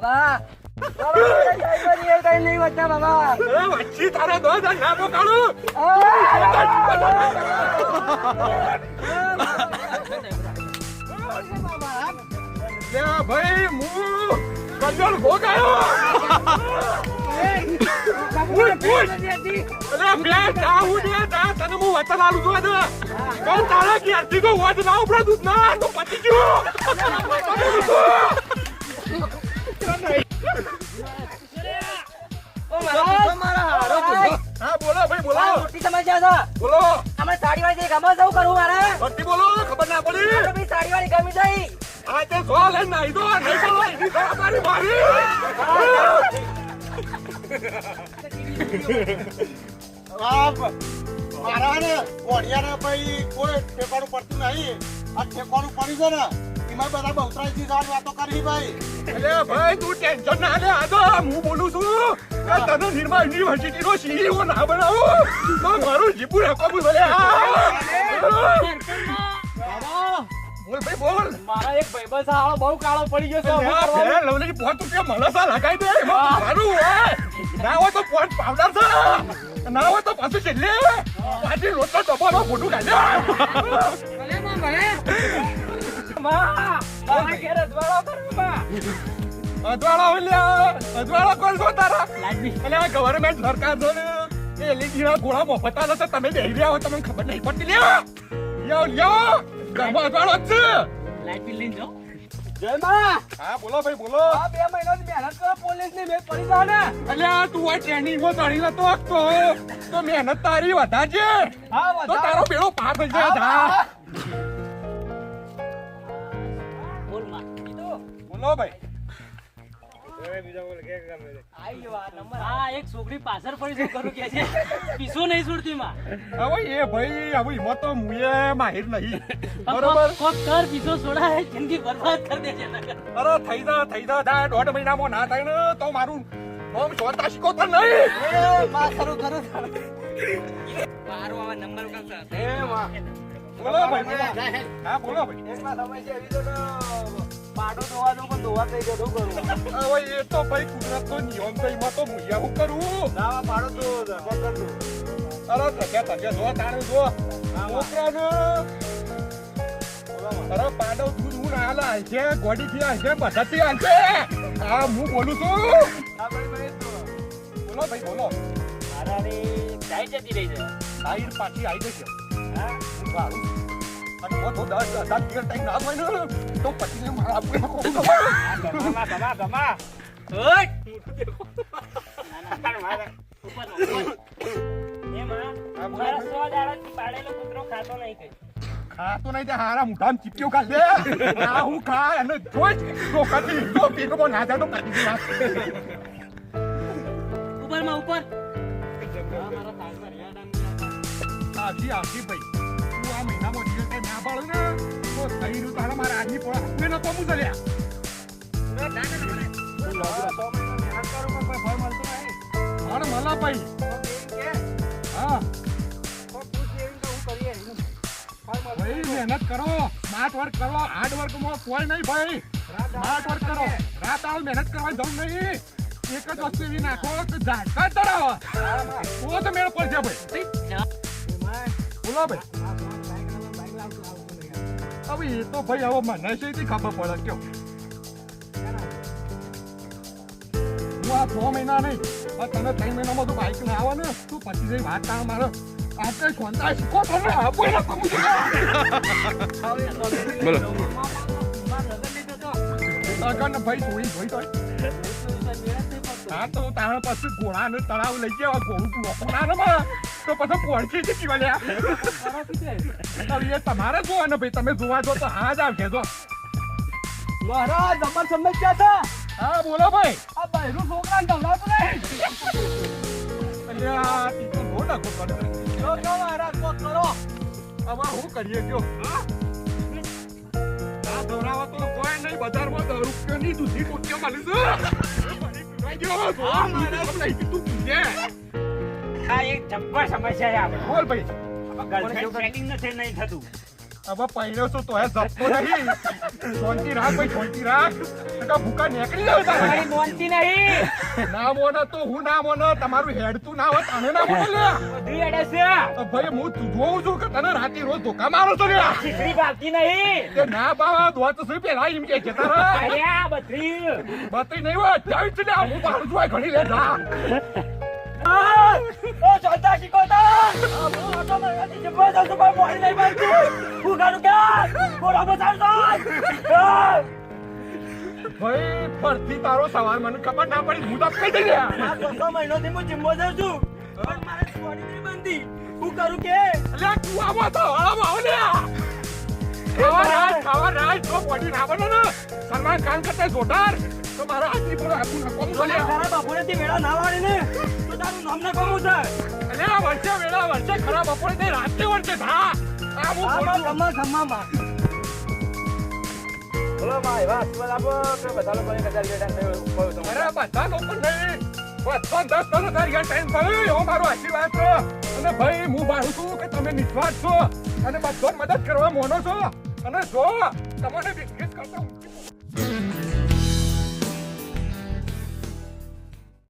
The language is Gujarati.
બાબા નહીં વધતા બાબા. વચ્ચી તારા 2000 ના તો કાઢું. ભાઈ હું કંજોલ ભોગાયો. તને હું વચન આલું છું તારા ક્યારથી કો વચ ના ઉપડે દૂધ ના તો પતી ગયું. હા બોલો ભાઈ બોલો. મોટી સમસ્યા છે. બોલો. આપણે સાડીવાળી ગમે જવું કરવું મારે. ભરતી બોલો ખબર ના પડી. સાડીવાળી ગમી જઈ. આ તે સો લઈને નાઈ દો નહીં તો એની જવાબદારી મારી. મારા ને ઓડિયાને ભાઈ કોઈ ઠેકાણું પડતું નહીં. આ ઠેકાણું પડી છે ને એમાં બધા બહુતરાજી જવાની વાતો કરી ભાઈ. એટલે ભાઈ તું ટેન્શન ના લે. આ તો હું બોલું છું તને નિર્મા યુનિવર્સિટી નો સીઈઓ ના બનાવો તો મારું જીપુર હકોબું બોલે. બોલ ભાઈ બોલ. મારા એક ભાઈબંધ સાળો બહુ કાળો પડી ગયો છે. લવલી પોત રૂપિયા મળસા લગાઈ દે સારું હોય. ના હોય તો પોત પાવડર છે ના હોય તો પાછું છેલ્લે પાછી લોટો ડબ્બાનો ફોટો કાઢ્યા. અજવાળો કોણ છો તારા? એટલે ગવર્મેન્ટ સરકાર છે ને એ લીધીના ગોળા મોફતા નથી. તમે બેહી રહ્યા હો તમને ખબર નહીં પડતી. લ્યો લ્યો ઘરમાં અજવાળો જ છે. લાઈટ બિલ લઈને જાઓ. હા બોલો ભાઈ બોલો. 2 મહિનાની મહેનત કરો પોલીસની મેં પડી જાવ ને. એટલે તું આ ટ્રેનિંગમાં ચડી નતો તો મહેનત તારી વધારજે. હા તો તારો બેડો પાર થઈ જાય. બોલો ભાઈ. એક છોકરી પાછળ પડી છે કરું કે છે પીસો નહીં છોડતી માં. હવે એ ભાઈ હવે એમાં તો મુએ માહિર નહીં. બરોબર કોક કર પીસો છોડાય જિંદગી બરબાદ કરી દે છે. અરે થઈ જા 1.5 મહિનામાં ના થાય ને તો મારું નામ જોતા શીખો તો નહીં. મારો આવા નંબર કાંસા બોલો ભાઈ બોલો. હા બોલો ભાઈ. એકલા સમય છે એવી તો પાડો ધોવાનું પણ ધોવા થઈ જતો કરું. હવે એ તો ભાઈ કુદરતનો નિયમ છે એમાં તો મુયા હું કરું. ના પાડો તો પકડ દો. અરે થગ્યા જો તાણે જો છોકરાને અરે પાડો દૂધ હું ના હાલ છે ગોડી થી હાલ છે બધાથી હાલ છે. હા હું બોલું છું. બોલો ભાઈ બોલો. મારા રે જાય જતી રહી છે. સાઈડ પાછી આવી જશે. હા હું સારું. અને તો 10 દિવસ ટાઈમ ના હોય ને તો પછી મારા આપણે ધમા ખાતો નહીં હારા મોઢામાં ચીપક્યો કાઢ દે. ના હું ખા અને જોઈ ચોખાથી તો પેટમાં ના જાય તો કાઢી દે. ઉપર આખી ભાઈ તું આ મહિનામાં દિવસ ના પાડે ને તો થઈ રહ્યું તારા મારા આજની પોળા હું નતો હું ચલ્યા. મળે ભાઈ. હા ભાઈ મહેનત કરો સ્માર્ટ વર્ક કરો હાર્ડ વર્કમાં કોઈ નહીં ભાઈ. સ્માર્ટ વર્ક કરો રાત આવ મહેનત કરવા જવું નહીં. એક જ વસ્તુ એવી નાખો કે ઝાડકા તરાવો તો મેળ પડશે ભાઈ. બોલો ભાઈ. હવે એ તો ભાઈ હવે મને છે ખબર પડે કયો હું આ 6 મહિના નહીં તને 3 મહિનામાં તું બાઈક ને આવે ને તું પછી જઈ વાત તાણ મારે આપણે ખોંતા શીખો તો ને બોલો ભાઈ થોડી જોઈ તો હા તો તારા પછી ઘોડા ને તળાવ લઈ ગયા ઘોડું લોકો ના ને તો પછી પહોંચી જતી વાલ્યા. તમારે જોવા ને ભાઈ તમે જોવા જો તો હા જ આવશે જો. મહારાજ નંબર સમસ્યા છે. હા બોલો ભાઈ. આ બહેરું છોકરાને ધવડાવતું નહીં. એટલે આ ટીચર બહુ નાખો કરે. મહારાજ કોક કરો. હવે શું કરીએ કયો આ ધવડાવા તો કોઈ નહીં બજારમાં 10 રૂપિયાની દૂધી ટોટીઓ મળી છે. આ એક જબ્બર સમસ્યા છે આપણે. બોલ ભાઈ. ગર્લફ્રેન્ડ સેટિંગ નથી નહીં થતું. હવે પહેર્યો છું તો જપતો નહીં. શાંતિ રાખ ભાઈ, શાંતિ રાખ. નકર ભૂકા નીકળી જાય તારે. મારી નોંધતી નહીં. ના મોને તો હું ના મોને, તમારું હેડતું ના હોય તને ના મોને લે. બધું હેડે છે. ભાઈ હું જોઉં છું કે તને રાતે રોજ ધોકા મારો છો લે. શીખડી ભાગતી નહીં. તે ના બાવા દોત શું પેલા એમ કે જતા રહે. અરે આ બધી. બતી નહીં હોય ચાલ છે લે, હું બારું છું ઘણી લે જા. ઓ ચાલતા શીખોતા. આ તો મારાથી જબરદસ્ત ઉપર મોડી નહીં બનતું. હું કરું કે બોલા બચાવતો. ભાઈ ફરતી તારો સવાલ મને ખબર ના પડી, હું તો કઈ દઈ ગયા. આ 6 મહિનાથી હું જીમમાં જાઉં છું. પણ મારે બોડી નહીં બનતી. હું કરું કે અલે તું આવો તો આવો લે. ખાવા રાજ તો બોડી ના બને ને. સલમાન ખાન કરતા જોરદાર તો મારા હાથની પર આખું નકોમ છો લે. તારા બાપુરેથી વેળા ના વાળી ને તો તારું નામ ના કમું છે. અલે આ વર્ષે વેળા વર્ષે ખરાબ બપોરે તે રાતે વર્ષે થા. આ હું બોલું. જમવામાં બોલો ભાઈ વાત બરાબર કે બધા લોકોને કદાચ બેટા થયો અરે બધા લોકો નહીં. બધો 10-10,000 ટાઈમ થયો એવો મારો આશીર્વાદ છે. અને ભાઈ હું માનું છું કે તમે નિસ્વાર્થ છો અને બધો મદદ કરવા મોનો છો. અને જો તમને બિઝનેસ કરતા